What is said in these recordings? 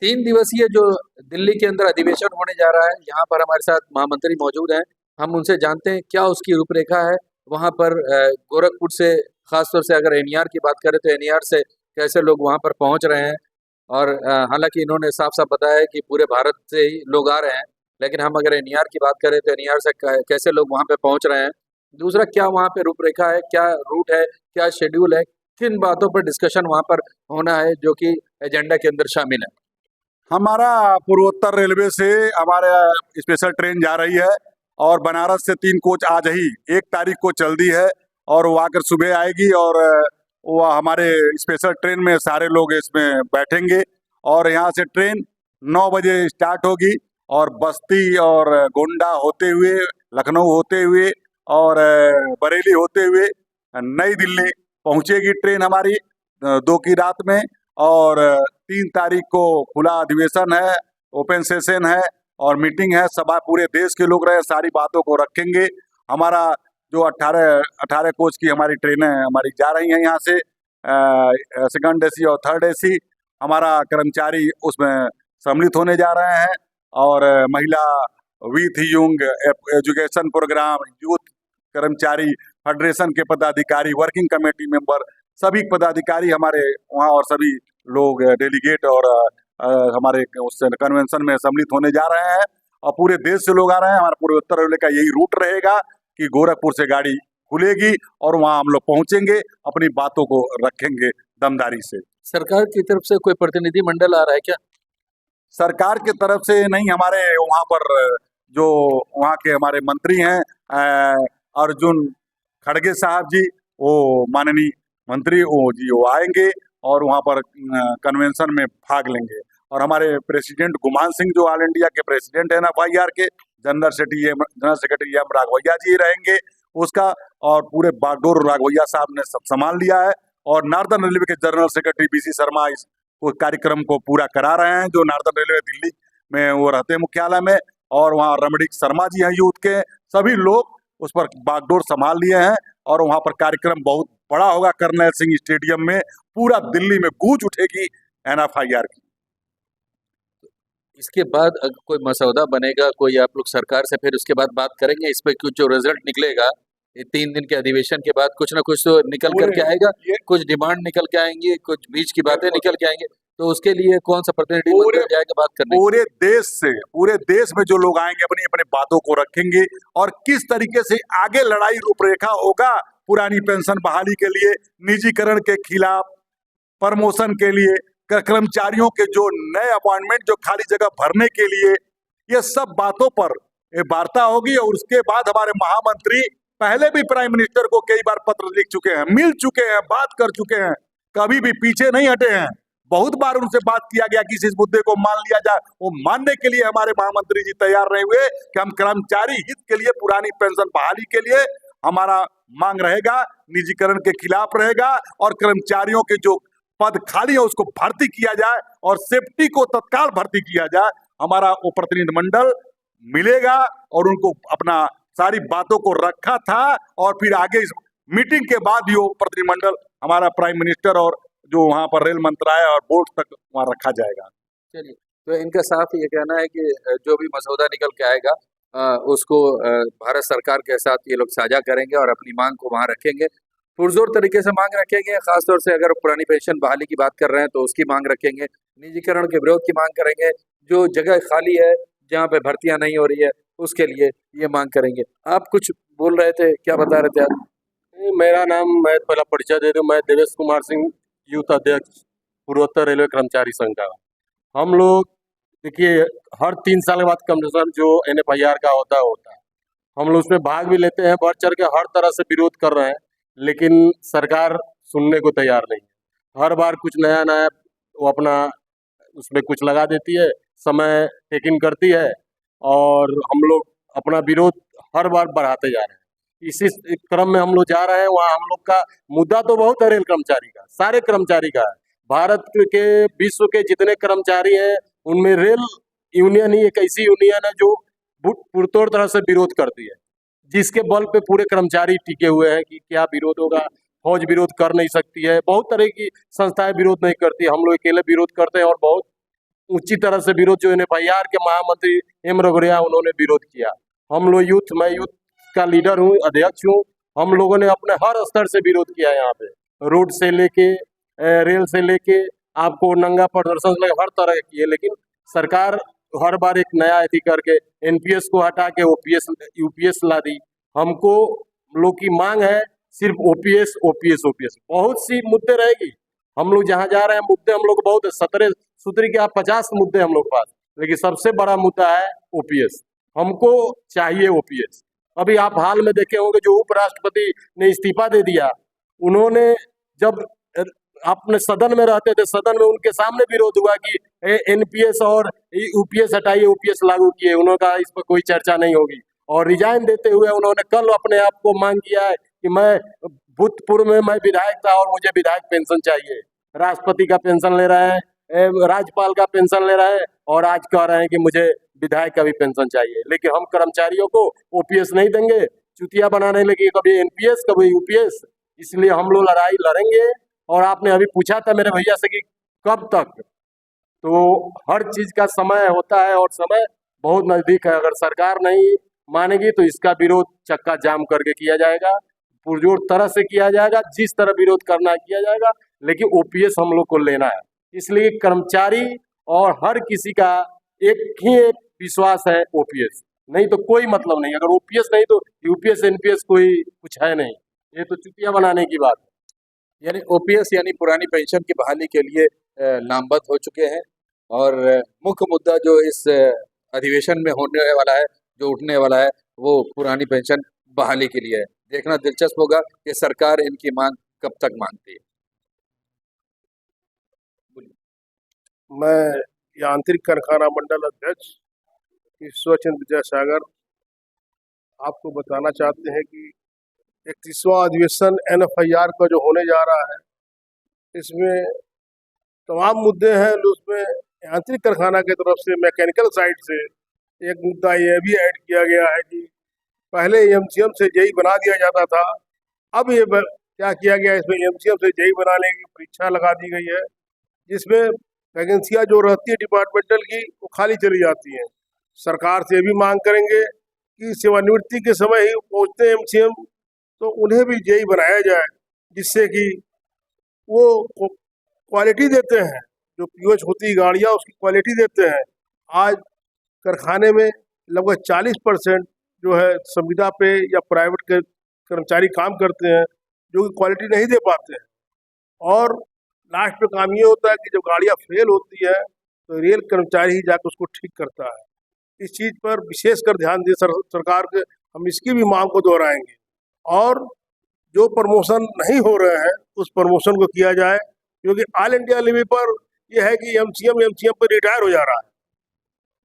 तीन दिवसीय जो दिल्ली के अंदर अधिवेशन होने जा रहा है, यहाँ पर हमारे साथ महामंत्री मौजूद हैं। हम उनसे जानते हैं क्या उसकी रूपरेखा है। वहाँ पर गोरखपुर से, खासतौर से अगर एनईआर की बात करें तो एनईआर से कैसे लोग वहाँ पर पहुँच रहे हैं। और हालांकि इन्होंने साफ साफ बताया है कि पूरे भारत से ही लोग आ रहे हैं, लेकिन हम अगर एनईआर की बात करें तो एनईआर से कैसे लोग वहाँ पे पहुँच रहे हैं। दूसरा, क्या वहाँ पे रूपरेखा है, क्या रूट है, क्या शेड्यूल है, किन बातों पर डिस्कशन वहाँ पर होना है जो कि एजेंडा के अंदर शामिल है। हमारा पूर्वोत्तर रेलवे से हमारे स्पेशल ट्रेन जा रही है और बनारस से 3 कोच आज ही 1 तारीख को चल दी है और वो आकर सुबह आएगी और वो हमारे स्पेशल ट्रेन में सारे लोग इसमें बैठेंगे और यहाँ से ट्रेन 9 बजे स्टार्ट होगी और बस्ती और गोंडा होते हुए, लखनऊ होते हुए और बरेली होते हुए नई दिल्ली पहुँचेगी ट्रेन हमारी 2 की रात में। और 3 तारीख को खुला अधिवेशन है, ओपन सेशन है और मीटिंग है। सभा पूरे देश के लोग रहे, सारी बातों को रखेंगे। हमारा जो 18 कोच की हमारी ट्रेनें हमारी जा रही हैं यहाँ से, सेकंड एसी और थर्ड एसी। हमारा कर्मचारी उसमें सम्मिलित होने जा रहे हैं और महिला with young education programme, youth कर्मचारी फेडरेशन के पदाधिकारी, वर्किंग कमेटी मेंबर, सभी पदाधिकारी हमारे वहाँ और सभी लोग डेलीगेट और हमारे उस कन्वेंशन में सम्मिलित होने जा रहे हैं और पूरे देश से लोग आ रहे हैं। हमारा पूरे उत्तर रेलवे का यही रूट रहेगा कि गोरखपुर से गाड़ी खुलेगी और वहाँ हम लोग पहुँचेंगे, अपनी बातों को रखेंगे दमदारी से। सरकार की तरफ से कोई प्रतिनिधि मंडल आ रहा है क्या? सरकार की तरफ से नहीं, हमारे वहाँ पर जो वहाँ के हमारे मंत्री हैं अर्जुन खड़गे साहब जी, वो माननीय मंत्री वो आएंगे और वहाँ पर कन्वेंशन में भाग लेंगे। और हमारे प्रेसिडेंट गुमान सिंह जो ऑल इंडिया के प्रेसिडेंट है एनएफआईआर के, जनरल सेक्रेटरी एम राघवैया जी रहेंगे उसका, और पूरे बागडोर राघवैया साहब ने सब संभाल लिया है। और नार्दर्न रेलवे के जनरल सेक्रेटरी बीसी शर्मा इस कार्यक्रम को पूरा करा रहे हैं, जो नार्दर्न रेलवे दिल्ली में वो रहते हैं मुख्यालय में, और वहाँ रमणीक शर्मा जी हैं यूथ के। सभी लोग उस पर बागडोर संभाल लिए हैं और वहाँ पर कार्यक्रम बहुत बड़ा होगा। कर्नल सिंह स्टेडियम में पूरा दिल्ली में गूंज उठेगी एनएफआईआर की। इसके बाद अगर कोई मसौदा बनेगा, कोई आप लोग सरकार से फिर उसके बाद बात करेंगे इस पे, कुछ जो रिजल्ट निकलेगा ये 3 दिन के अधिवेशन के बाद कुछ ना कुछ तो निकल करके आएगा। कुछ डिमांड निकल के आएंगी, कुछ बीच की बातें निकल के आएंगे, तो उसके लिए कौन सा प्रतिनिधि मंडल जाएगा बात करने? पूरे देश में जो लोग आएंगे अपनी अपनी बातों को रखेंगे और किस तरीके से आगे लड़ाई रूपरेखा होगा। पुरानी पेंशन बहाली के लिए, निजीकरण के खिलाफ, प्रमोशन के लिए, कर्मचारियों के जो नए अपॉइंटमेंट जो खाली जगह भरने के लिए, ये सब बातों पर वार्ता होगी। और उसके बाद हमारे महामंत्री पहले भी प्राइम मिनिस्टर को कई बार पत्र लिख चुके हैं, मिल चुके हैं, बात कर चुके हैं, कभी भी पीछे नहीं हटे हैं। बहुत बार उनसे बात किया गया कि इस मुद्दे को मान लिया जाए। वो मानने के लिए हमारे महामंत्री जी तैयार नहीं हुए कि हम कर्मचारी हित के लिए, पुरानी पेंशन बहाली के लिए हमारा मांग रहेगा, निजीकरण के खिलाफ रहेगा और कर्मचारियों के जो पद खाली है उसको भर्ती किया जाए और सेफ्टी को तत्काल भर्ती किया जाए। हमारा वो प्रतिनिधिमंडल मिलेगा और उनको अपना सारी बातों को रखा था और फिर आगे इस मीटिंग के बाद ही वो प्रतिनिधिमंडल हमारा प्राइम मिनिस्टर और जो वहाँ पर रेल मंत्रालय और बोर्ड तक वहाँ रखा जाएगा। चलिए, तो इनका साफ ये कहना है कि जो भी मसौदा निकल के आएगा उसको भारत सरकार के साथ ये लोग साझा करेंगे और अपनी मांग को वहाँ रखेंगे, पुरजोर तरीके से मांग रखेंगे। खासतौर से अगर पुरानी पेंशन बहाली की बात कर रहे हैं तो उसकी मांग रखेंगे, निजीकरण के विरोध की मांग करेंगे, जो जगह खाली है जहाँ पे भर्तियां नहीं हो रही है उसके लिए ये मांग करेंगे। आप कुछ बोल रहे थे, क्या बता रहे थे आप? मेरा नाम, मैं पहला परिचय दे दूं, मैं देवेश कुमार सिंह, यूथ अध्यक्ष पूर्वोत्तर रेलवे कर्मचारी संघ का। हम लोग देखिए, हर 3 साल के बाद कमीशन जो एनएफआईआर का होता है, हम लोग उसमें भाग भी लेते हैं, बढ़ चढ़ के हर तरह से विरोध कर रहे हैं, लेकिन सरकार सुनने को तैयार नहीं है। हर बार कुछ नया नया वो अपना उसमें कुछ लगा देती है, समय टेकिंग करती है और हम लोग अपना विरोध हर बार बढ़ाते जा रहे हैं। इसी क्रम में हम लोग जा रहे हैं। वहाँ हम लोग का मुद्दा तो बहुत है, रेल कर्मचारी का, सारे कर्मचारी का है। भारत के, विश्व के जितने कर्मचारी हैं उनमें रेल यूनियन ही एक ऐसी यूनियन है जो पुरतोड़ तरह से विरोध करती है, जिसके बल पे पूरे कर्मचारी टिके हुए हैं कि क्या विरोध होगा। फौज विरोध कर नहीं सकती है, बहुत तरह की संस्थाएं विरोध नहीं करती, हम लोग अकेले विरोध करते हैं और बहुत ऊंची तरह से विरोध, जो NFIR के महामंत्री M रघुरिया उन्होंने विरोध किया। हम लोग मैं यूथ का लीडर हूँ, अध्यक्ष हूँ। हम लोगों ने अपने हर स्तर से विरोध किया। यहाँ पे रोड से लेके रेल से लेके आपको नंगा प्रदर्शन से हर तरह के किए, लेकिन सरकार हर बार एक नया एथी करके NPS को हटा के UPS ला दी। हमको लोग की मांग है सिर्फ OPS। बहुत सी मुद्दे रहेगी, हम लोग जहाँ जा रहे हैं मुद्दे हम लोग बहुत 17 सूत्री के 50 मुद्दे हम लोग पास, लेकिन सबसे बड़ा मुद्दा है OPS। हमको चाहिए OPS। अभी आप हाल में देखे होंगे जो उपराष्ट्रपति ने इस्तीफा दे दिया, उन्होंने जब अपने सदन में रहते थे, सदन में उनके सामने विरोध हुआ कि NPS और UPS हटाइए, OPS लागू किए। उन्होंने कहा इस पर कोई चर्चा नहीं होगी, और रिजाइन देते हुए उन्होंने कल अपने आप को मांग किया है कि मैं भूतपूर्व में मैं विधायक था और मुझे विधायक पेंशन चाहिए। राष्ट्रपति का पेंशन ले रहे हैं, राज्यपाल का पेंशन ले रहे हैं, और आज कह रहे हैं कि मुझे विधायक का भी पेंशन चाहिए। लेकिन हम कर्मचारियों को OPS नहीं देंगे, चुतिया बनाने लगे, कभी NPS कभी UPS। इसलिए हम लोग लड़ाई लड़ेंगे। और आपने अभी पूछा था मेरे भैया से कि कब तक, तो हर चीज का समय होता है और समय बहुत नजदीक है। अगर सरकार नहीं मानेगी तो इसका विरोध चक्का जाम करके किया जाएगा, पुरजोर तरह से किया जाएगा, जिस तरह विरोध करना है किया जाएगा, लेकिन OPS हम लोग को लेना है। इसलिए कर्मचारी और हर किसी का एक ही एक विश्वास है OPS, नहीं तो कोई मतलब नहीं। अगर OPS नहीं तो UPS NPS कोई कुछ है नहीं, ये तो चुतिया बनाने की बात है। यानी OPS यानी पुरानी पेंशन की बहाली के लिए नामबद्ध हो चुके हैं, और मुख्य मुद्दा जो इस अधिवेशन में होने वाला है, जो उठने वाला है, वो पुरानी पेंशन बहाली के लिए है। देखना दिलचस्प होगा कि सरकार इनकी मांग कब तक मानती है। मैं यांत्रिक कारखाना मंडल अध्यक्ष ईश्वर चंद्र विद्यासागर आपको बताना चाहते हैं कि 31वां अधिवेशन NFIR का जो होने जा रहा है, इसमें तमाम मुद्दे हैं। उसमें यांत्रिक कारखाना की तरफ से मैकेनिकल साइड से एक मुद्दा यह भी ऐड किया गया है कि पहले MCM से JEE बना दिया जाता था, अब ये क्या किया गया, इसमें MCM से JEE बनाने की परीक्षा लगा दी गई है, जिसमें वैकेंसियाँ जो रहती है डिपार्टमेंटल की वो खाली चली जाती हैं। सरकार से भी मांग करेंगे कि सेवानिवृत्ति के समय ही पहुँचते हैं MCM, तो उन्हें भी JEE बनाया जाए, जिससे कि वो क्वालिटी देते हैं, जो POH होती है गाड़ियाँ उसकी क्वालिटी देते हैं। आज कारखाने में लगभग 40% जो है संविदा पे या प्राइवेट के कर्मचारी काम करते हैं, जो कि क्वालिटी नहीं दे पाते हैं। और लास्ट में काम ये होता है कि जब गाड़ियाँ फेल होती है तो रेल कर्मचारी ही जाकर उसको ठीक करता है। इस चीज़ पर विशेषकर ध्यान दे सरकार के, हम इसकी भी मांग को दोहराएंगे। और जो प्रमोशन नहीं हो रहे हैं उस प्रमोशन को किया जाए, क्योंकि ऑल इंडिया लेवल पर यह है कि MCM पर रिटायर हो जा रहा है,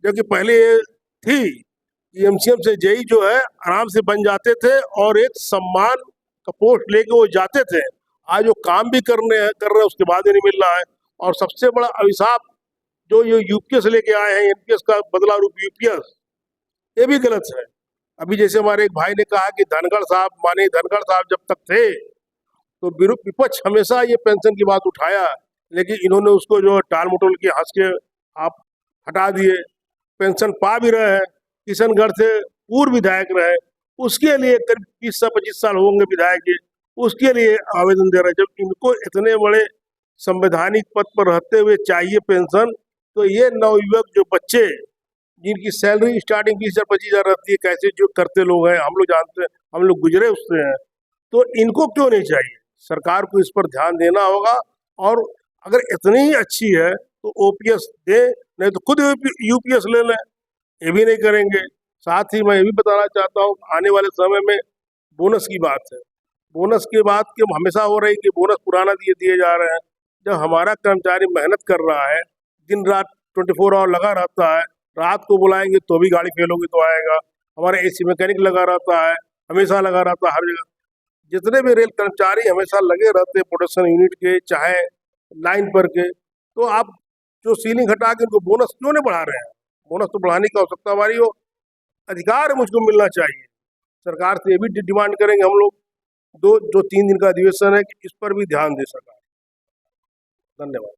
जबकि पहले ये थी कि MCM से JEE जो है आराम से बन जाते थे और एक सम्मान का पोस्ट लेके वो जाते थे। आज वो काम भी कर रहे हैं उसके बाद ही नहीं मिल रहा है। और सबसे बड़ा अभिशाप जो ये UPS लेके आए हैं, NPS का बदला रूप UPS, ये भी गलत है। अभी जैसे हमारे एक भाई ने कहा कि धनखड़ साहब जब तक थे तो विपक्ष हमेशा ये पेंशन की बात उठाया, लेकिन इन्होंने उसको जो टाल मटोल के हंस के आप हटा दिए। पेंशन पा भी रहे हैं, किशनगढ़ से पूर्व विधायक रहे, उसके लिए करीब 20 से 25 साल होंगे विधायक के, उसके लिए आवेदन दे रहे हैं। जब इनको इतने बड़े संवैधानिक पद पर रहते हुए चाहिए पेंशन, तो ये नवयुवक जो बच्चे जिनकी सैलरी स्टार्टिंग 20,000-25,000 रहती है, कैसे जो करते लोग हैं, हम लोग जानते हैं, हम लोग गुजरे उससे हैं, तो इनको क्यों नहीं चाहिए? सरकार को इस पर ध्यान देना होगा। और अगर इतनी ही अच्छी है तो OPS दे, नहीं तो खुद UPS ले लें, ये भी नहीं करेंगे। साथ ही मैं ये भी बताना चाहता हूँ, आने वाले समय में बोनस की बात है। बोनस की बात की हमेशा हो रही कि बोनस पुराना दिए जा रहे हैं। जब हमारा कर्मचारी मेहनत कर रहा है, दिन रात 24 आवर लगा रहता है, रात को बुलाएंगे तो भी गाड़ी फेल होगी तो आएगा, हमारा AC मैकेनिक लगा रहता है, हमेशा लगा रहता है हर जगह। जितने भी रेल कर्मचारी हमेशा लगे रहते हैं प्रोडक्शन यूनिट के, चाहे लाइन पर के, तो आप जो सीलिंग हटा के उनको बोनस क्यों नहीं बढ़ा रहे हैं? बोनस तो बढ़ाने की आवश्यकता हमारी हो, अधिकार मुझको मिलना चाहिए। सरकार से ये भी डिमांड करेंगे हम लोग, जो 3 दिन का अधिवेशन है कि इस पर भी ध्यान दे सरकार। धन्यवाद।